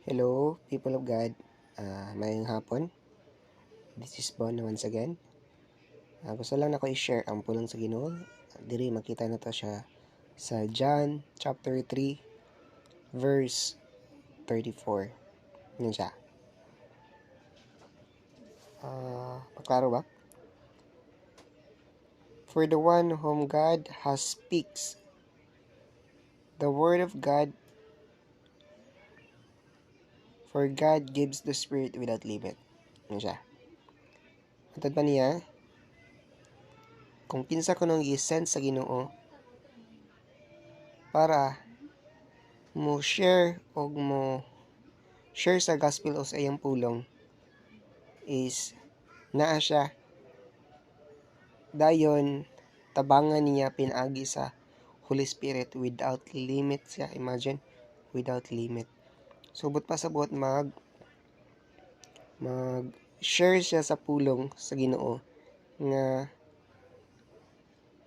Hello, people of God. Mayang hapon. This is Bon once again. Gusto lang na ko i-share ang pulong sa Ginoo. Diri makita na to siya sa John chapter 3 verse 34. Yan siya. Paklaro ba? For the one whom God has speaks the word of God, for God gives the Spirit without limit. Yan siya. Matad pa niya, kung kinsa ko nung i-send sa Ginoo para mo share o mo share sa gospel o sa iyang pulong is naa siya dayon tabangan niya pinagi sa Holy Spirit without limit siya. Imagine, without limit. Subot pa sabot mag share siya sa pulong sa Ginoo nga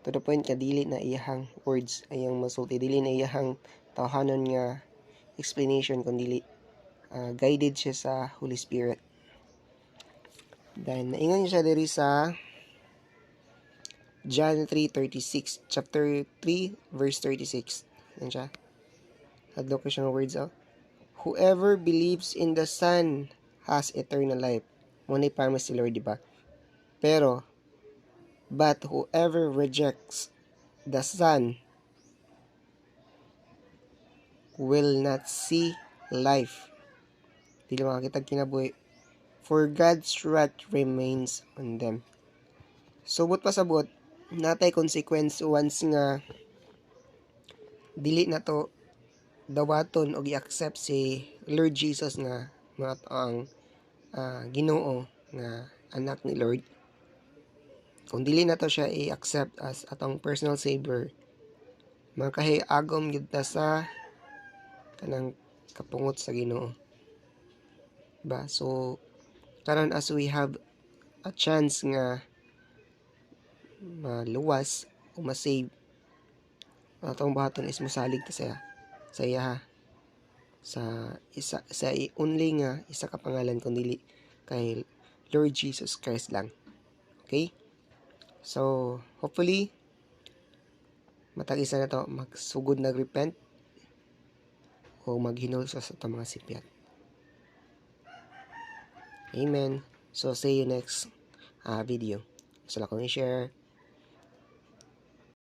to the point ka dili na iyahang words ayang masulti, dili na iyahang tawhanon nga explanation kundi guided siya sa Holy Spirit. Then naingon siya diri sa John 3:36, chapter 3 verse 36. Yan siya. Hadlo ko siyang words Whoever believes in the Son has eternal life. Muna promise si Lord, diba? Pero but whoever rejects the Son will not see life. Dili makakita kinabuhi. For God's wrath remains on them. Subot pa sabot, natay consequence once nga dili na to dawaton o i-accept si Lord Jesus nga ang Ginoo nga anak ni Lord. Kung dili na to siya i-accept as atong personal savior, makahiagom gyud ta sa kanang kapungot sa Ginoo. Ba? So karon as we have a chance nga maluwas o masave, atong baton is mosalig ta sa iya sa only nga isa ka pangalan kundi kay Lord Jesus Christ lang. Okay? So hopefully matag isa na to magsugod nagrepent o maghinul sa mga sipyat. Amen. So see you next video. Gusto lang kong i-share